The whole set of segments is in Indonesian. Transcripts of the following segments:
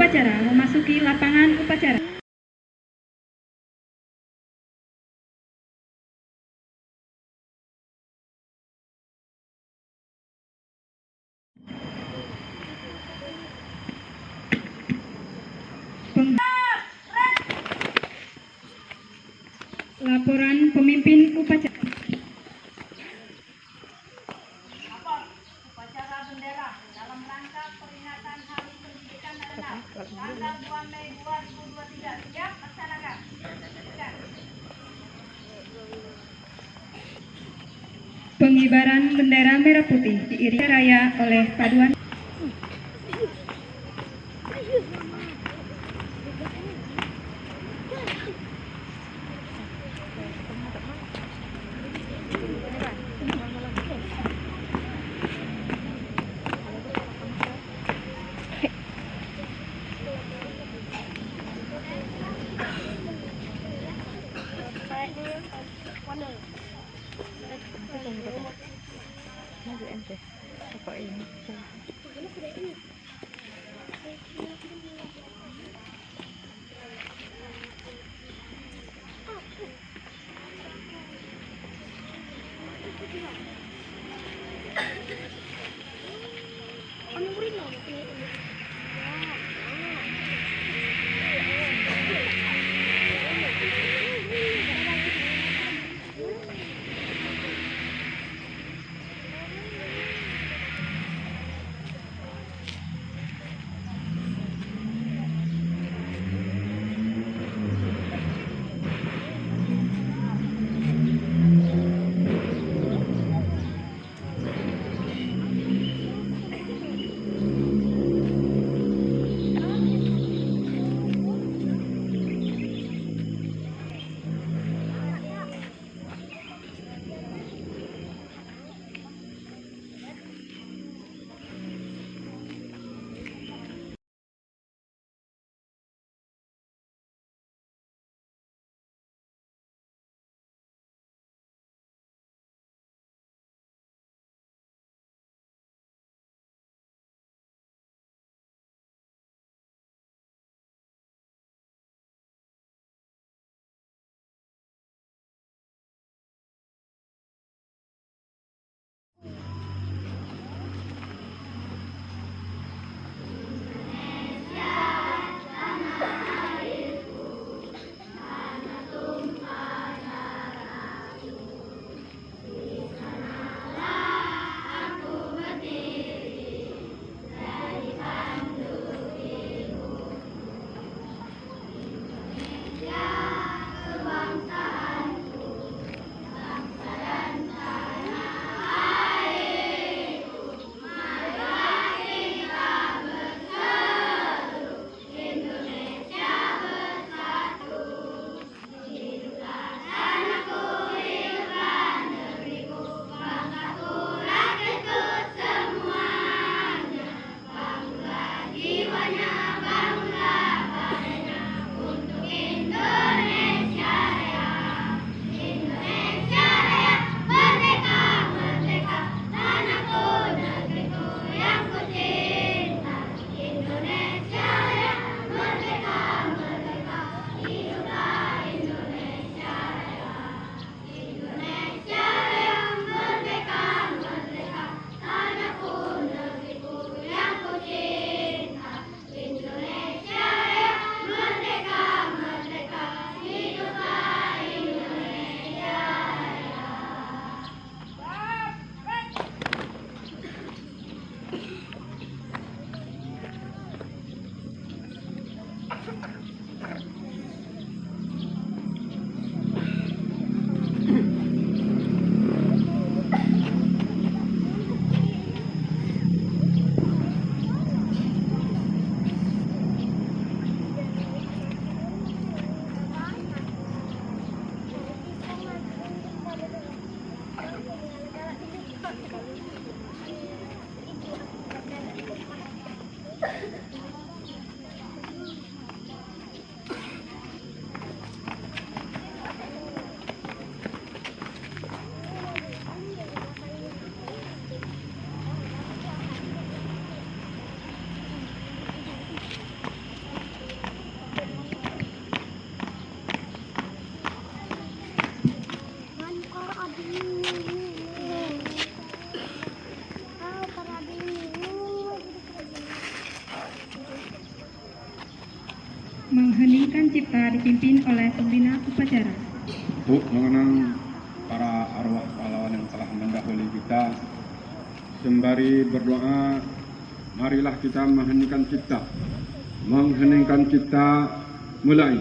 upacara memasuki lapangan upacara. Laporan pemimpin upacara. Upacara bendera dalam rangka peringatan Hari Pendidikan Nasional tanggal 2 Mei 2023 siap laksanakan. Pengibaran bendera merah putih diiringi raya oleh paduan serta dipimpin oleh pembina upacara. Untuk mengenang para arwah pahlawan yang telah mendahului kita, sembari berdoa, marilah kita mengheningkan cipta. Mengheningkan cipta, mulai.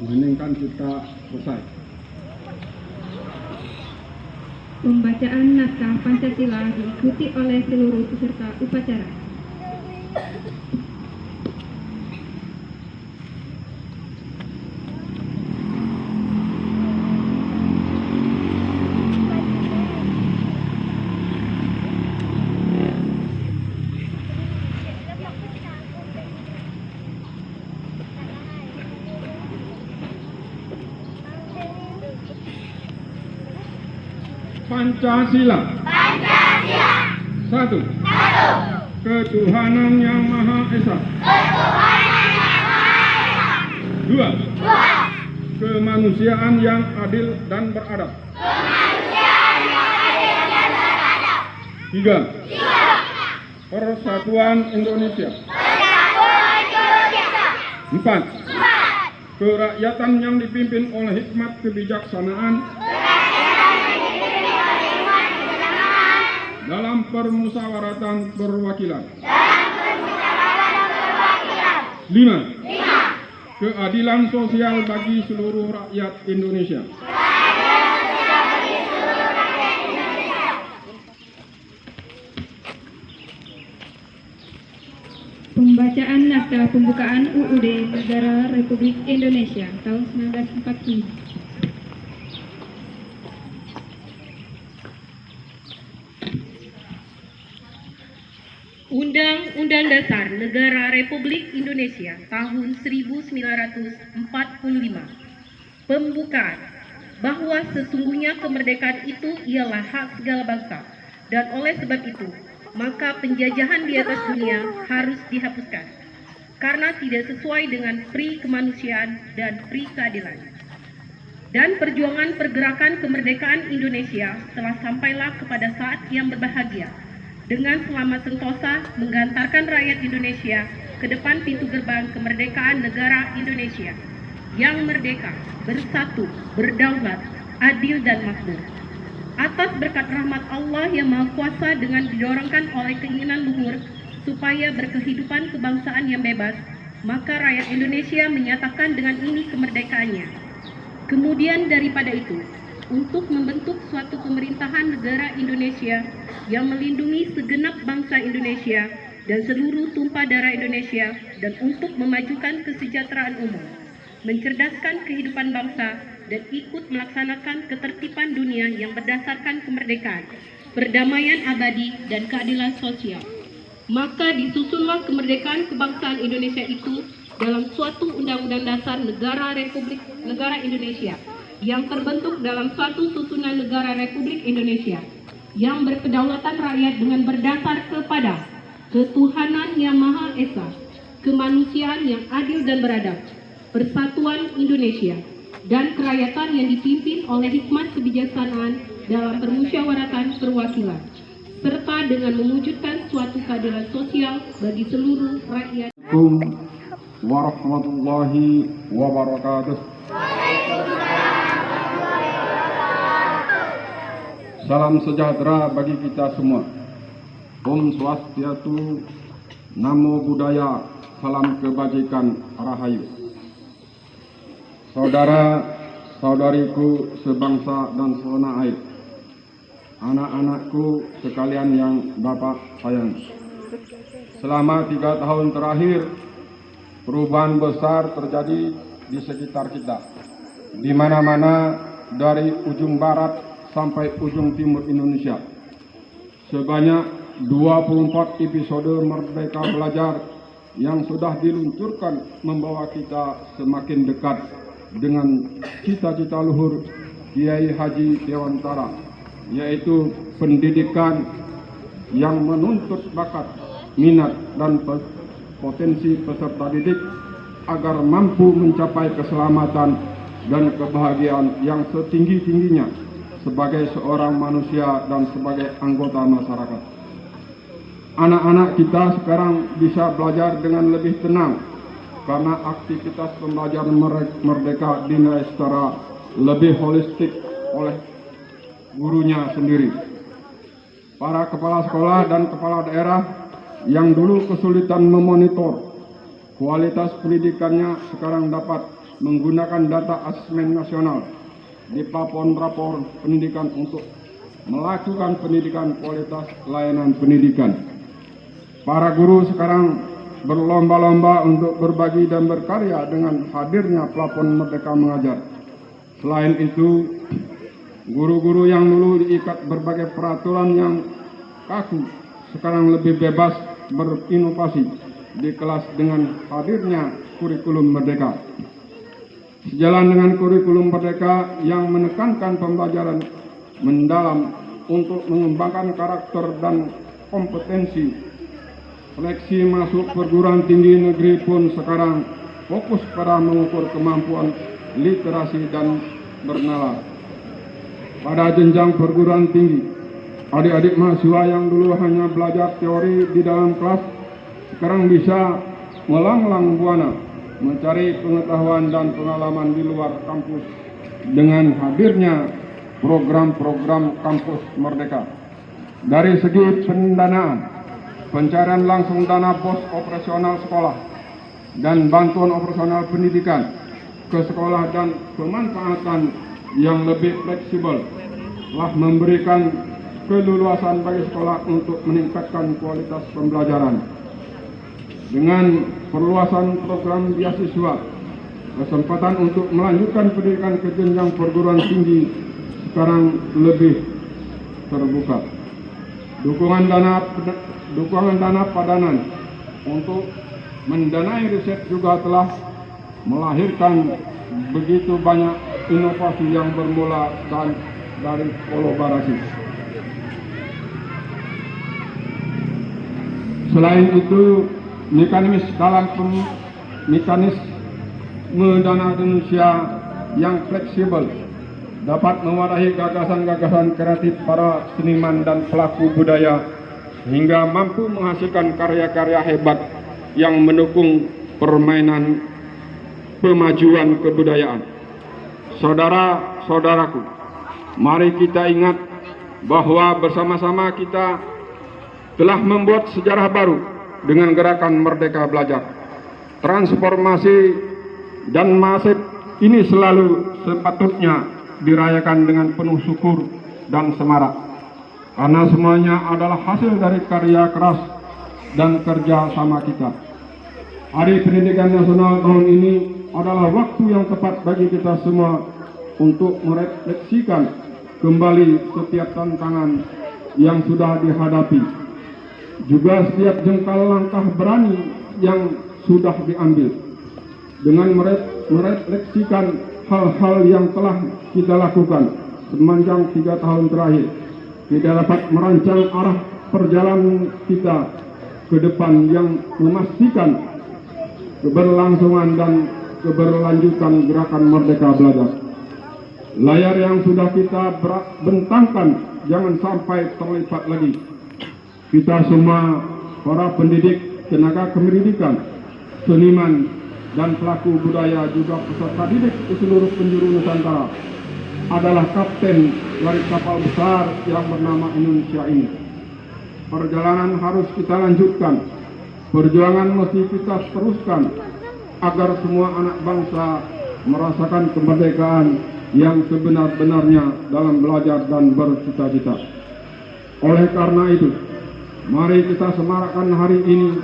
Mengheningkan cipta, selesai. Pembacaan naskah Pancasila diikuti oleh seluruh peserta upacara. Pancasila. Pancasila. 1. Ketuhanan Yang Maha Esa. 2. Kemanusiaan yang adil dan beradab. 3. Persatuan Indonesia. 4. Kerakyatan yang dipimpin oleh hikmat kebijaksanaan dalam permusyawaratan perwakilan. 5. Keadilan sosial bagi seluruh rakyat Indonesia. Pembacaan naskah pembukaan UUD Negara Republik Indonesia tahun 1945. Undang-Undang Dasar Negara Republik Indonesia tahun 1945. Pembukaan bahwa sesungguhnya kemerdekaan itu ialah hak segala bangsa, dan oleh sebab itu maka penjajahan di atas dunia harus dihapuskan karena tidak sesuai dengan pri kemanusiaan dan pri keadilan. Dan perjuangan pergerakan kemerdekaan Indonesia telah sampailah kepada saat yang berbahagia, dengan selamat sentosa menggantarkan rakyat Indonesia ke depan pintu gerbang kemerdekaan negara Indonesia yang merdeka, bersatu, berdaulat, adil dan makmur. Atas berkat rahmat Allah yang Maha Kuasa dengan didorongkan oleh keinginan luhur supaya berkehidupan kebangsaan yang bebas, maka rakyat Indonesia menyatakan dengan ini kemerdekaannya. Kemudian daripada itu, untuk membentuk suatu pemerintahan negara Indonesia yang melindungi segenap bangsa Indonesia dan seluruh tumpah darah Indonesia, dan untuk memajukan kesejahteraan umum, mencerdaskan kehidupan bangsa, dan ikut melaksanakan ketertiban dunia yang berdasarkan kemerdekaan, perdamaian abadi, dan keadilan sosial. Maka disusunlah kemerdekaan kebangsaan Indonesia itu dalam suatu Undang-Undang Dasar Negara Republik Negara Indonesia yang terbentuk dalam suatu susunan negara Republik Indonesia yang berkedaulatan rakyat dengan berdasar kepada ketuhanan yang Maha Esa, kemanusiaan yang adil dan beradab, persatuan Indonesia, dan kerakyatan yang dipimpin oleh hikmat kebijaksanaan dalam permusyawaratan perwakilan, serta dengan mewujudkan suatu keadilan sosial bagi seluruh rakyat. Assalamualaikum warahmatullahi wabarakatuh. Salam sejahtera bagi kita semua. Om Swastiastu, Namo Buddhaya, salam kebajikan, Rahayu. Saudara-saudariku sebangsa dan setanah air, anak-anakku sekalian yang Bapak sayangi. Selama 3 tahun terakhir, perubahan besar terjadi di sekitar kita. Di mana-mana dari ujung barat sampai ujung timur Indonesia. Sebanyak 24 episode Merdeka Belajar yang sudah diluncurkan membawa kita semakin dekat dengan cita-cita luhur Kiai Haji Dewantara, yaitu pendidikan yang menuntut bakat, minat, dan potensi peserta didik agar mampu mencapai keselamatan dan kebahagiaan yang setinggi-tingginya sebagai seorang manusia dan sebagai anggota masyarakat. Anak-anak kita sekarang bisa belajar dengan lebih tenang karena aktivitas pembelajaran merdeka dinilai secara lebih holistik oleh gurunya sendiri. Para kepala sekolah dan kepala daerah yang dulu kesulitan memonitor kualitas pendidikannya sekarang dapat menggunakan data asesmen nasional di plafon rapor pendidikan untuk melakukan pendidikan kualitas layanan pendidikan. Para guru sekarang berlomba-lomba untuk berbagi dan berkarya dengan hadirnya plafon Merdeka Mengajar. Selain itu, guru-guru yang dulu diikat berbagai peraturan yang kaku sekarang lebih bebas berinovasi di kelas dengan hadirnya kurikulum Merdeka. Sejalan dengan kurikulum Merdeka yang menekankan pembelajaran mendalam untuk mengembangkan karakter dan kompetensi, seleksi masuk perguruan tinggi negeri pun sekarang fokus pada mengukur kemampuan literasi dan bernalar. Pada jenjang perguruan tinggi, adik-adik mahasiswa yang dulu hanya belajar teori di dalam kelas sekarang bisa melanglang buana mencari pengetahuan dan pengalaman di luar kampus dengan hadirnya program-program kampus Merdeka. Dari segi pendanaan, pencarian langsung dana pos operasional sekolah dan bantuan operasional pendidikan ke sekolah dan pemanfaatan yang lebih fleksibel telah memberikan keleluasan bagi sekolah untuk meningkatkan kualitas pembelajaran. Dengan perluasan program beasiswa, kesempatan untuk melanjutkan pendidikan ke jenjang perguruan tinggi sekarang lebih terbuka. Dukungan dana padanan untuk mendanai riset juga telah melahirkan begitu banyak inovasi yang bermula dari kolaborasi. Selain itu, mekanisme dana Indonesia yang fleksibel dapat mewadahi gagasan-gagasan kreatif para seniman dan pelaku budaya hingga mampu menghasilkan karya-karya hebat yang mendukung permainan pemajuan kebudayaan. Saudara-saudaraku, mari kita ingat bahwa bersama-sama kita telah membuat sejarah baru dengan gerakan Merdeka Belajar. Transformasi dan masif ini selalu sepatutnya dirayakan dengan penuh syukur dan semarak, karena semuanya adalah hasil dari karya keras dan kerja sama kita. Hari Pendidikan Nasional tahun ini adalah waktu yang tepat bagi kita semua untuk merefleksikan kembali setiap tantangan yang sudah dihadapi, juga setiap jengkal langkah berani yang sudah diambil. Dengan merefleksikan hal-hal yang telah kita lakukan sepanjang 3 tahun terakhir, kita dapat merancang arah perjalanan kita ke depan yang memastikan keberlangsungan dan keberlanjutan gerakan Merdeka Belajar. Layar yang sudah kita bentangkan jangan sampai terlipat lagi. Kita semua, para pendidik, tenaga kependidikan, seniman, dan pelaku budaya juga peserta didik di seluruh penjuru Nusantara adalah kapten dari kapal besar yang bernama Indonesia ini. Perjalanan harus kita lanjutkan, perjuangan mesti kita teruskan agar semua anak bangsa merasakan kemerdekaan yang sebenar-benarnya dalam belajar dan bercita-cita. Oleh karena itu, mari kita semarakkan hari ini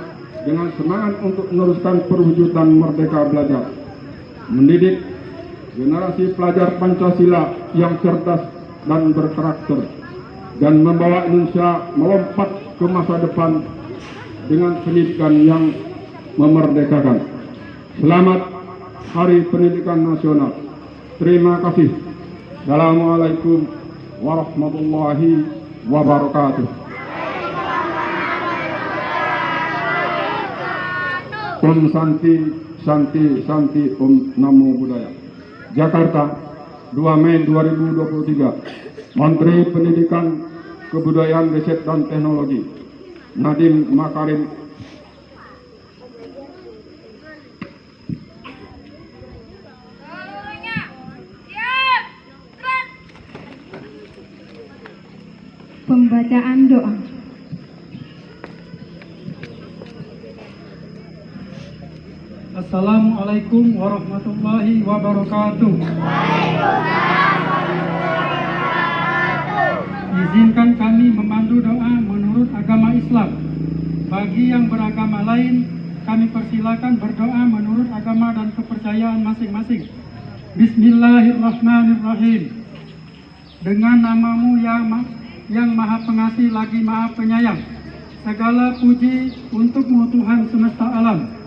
dengan semangat untuk meneruskan perwujudan Merdeka Belajar, mendidik generasi pelajar Pancasila yang cerdas dan berkarakter, dan membawa Indonesia melompat ke masa depan dengan pendidikan yang memerdekakan. Selamat Hari Pendidikan Nasional. Terima kasih. Assalamualaikum warahmatullahi wabarakatuh. Om Santi, Santi, Santi, Om Namo Buddhaya. Jakarta, 2 Mei 2023. Menteri Pendidikan, Kebudayaan, Riset dan Teknologi, Nadiem Makarim. Pembacaan doa. Assalamualaikum warahmatullahi wabarakatuh. Izinkan kami memandu doa menurut agama Islam. Bagi yang beragama lain, kami persilakan berdoa menurut agama dan kepercayaan masing-masing. Bismillahirrahmanirrahim. Dengan namamu yang maha pengasih lagi maha penyayang, segala puji untukmu Tuhan semesta alam.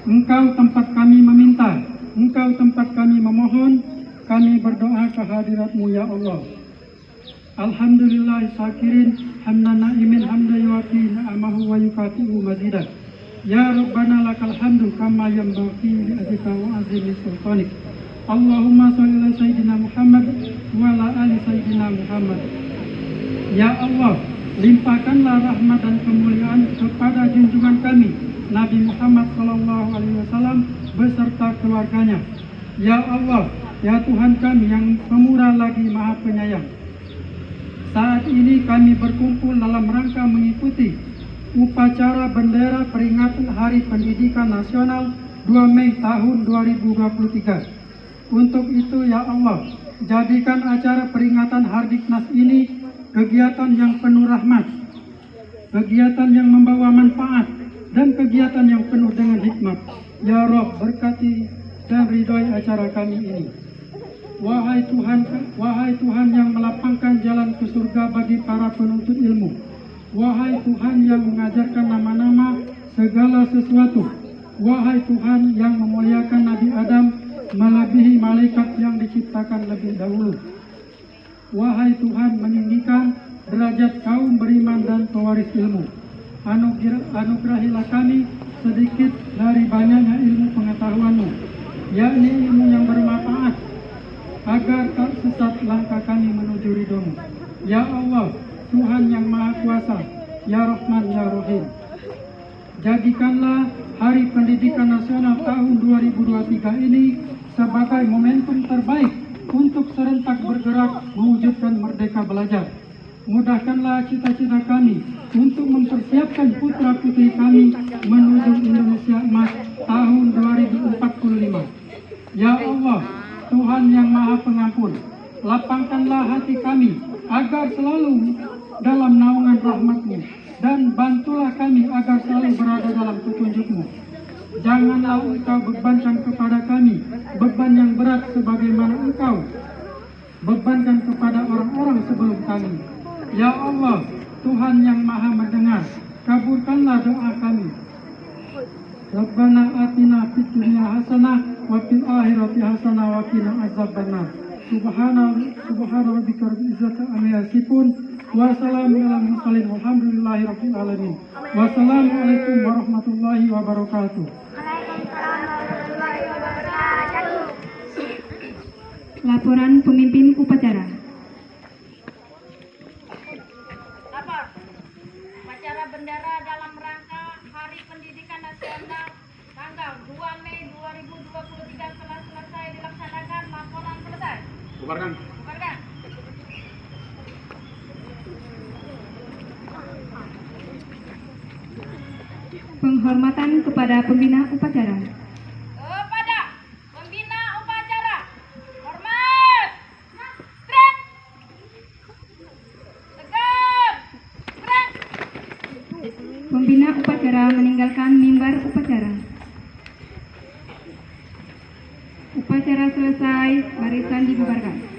Engkau tempat kami meminta, Engkau tempat kami memohon, kami berdoa kehadirat-Mu ya Allah. Alhamdulillah syakirin hamdan na'imin hamda yuwafi na'amahu wa yukafi'u mazidah. Ya Rabbana lakal hamdu kama yanbaghi li ajlika wa azimi sultanik. Allahumma sholli ala sayyidina Muhammad wa ala ali sayyidina Muhammad. Ya Allah, limpahkanlah rahmat dan kemuliaan kepada junjungan kami Nabi Muhammad SAW beserta keluarganya. Ya Allah, ya Tuhan kami yang pemurah lagi maha penyayang. Saat ini kami berkumpul dalam rangka mengikuti upacara bendera peringatan Hari Pendidikan Nasional 2 Mei tahun 2023. Untuk itu ya Allah, jadikan acara peringatan Hardiknas ini kegiatan yang penuh rahmat, kegiatan yang membawa manfaat, dan kegiatan yang penuh dengan hikmat. Ya Rabb, berkati dan ridhoi acara kami ini. Wahai Tuhan yang melapangkan jalan ke surga bagi para penuntut ilmu. Wahai Tuhan yang mengajarkan nama-nama segala sesuatu. Wahai Tuhan yang memuliakan Nabi Adam melebihi malaikat yang diciptakan lebih dahulu. Wahai Tuhan meninggikan derajat kaum beriman dan pewaris ilmu. Anugerahilah kami sedikit dari banyaknya ilmu pengetahuan-Mu, yakni ilmu yang bermanfaat, agar tak sesat langkah kami menuju ridho-Mu. Ya Allah, Tuhan yang Maha Kuasa, Ya Rahman, Ya Rahim. Jadikanlah Hari Pendidikan Nasional tahun 2023 ini sebagai momentum terbaik untuk serentak bergerak mewujudkan merdeka belajar. Mudahkanlah cita-cita kami untuk mempersiapkan putra-putri kami menuju Indonesia Emas tahun 2045. Ya Allah, Tuhan yang Maha Pengampun, lapangkanlah hati kami agar selalu dalam naungan rahmat-Mu, dan bantulah kami agar selalu berada dalam petunjuk-Mu. Janganlah Engkau bebankan kepada kami beban yang berat sebagaimana Engkau bebankan kepada orang-orang sebelum kami. Ya Allah, Tuhan yang Maha Mendengar, kabulkanlah doa kami. Rabbana atina fid dunya hasanah wa fil akhirati hasanah wa qina azabannar. Subhana rabbika rabbil izzati amma yasifun wa salamun alal mursalin walhamdulillahi rabbil alamin. Wassalamualaikum warahmatullahi wabarakatuh. Laporan pemimpin upacara. Upacara bendera dalam rangka Hari Pendidikan Nasional tanggal 2 Mei 2023 telah selesai dilaksanakan. Laporan selesai. Bubarkan. Bubarkan. Penghormatan kepada pembina upacara. Kepada pembina upacara, hormat, gerak, tegap, gerak. Pembina upacara meninggalkan mimbar upacara selesai, barisan dibubarkan.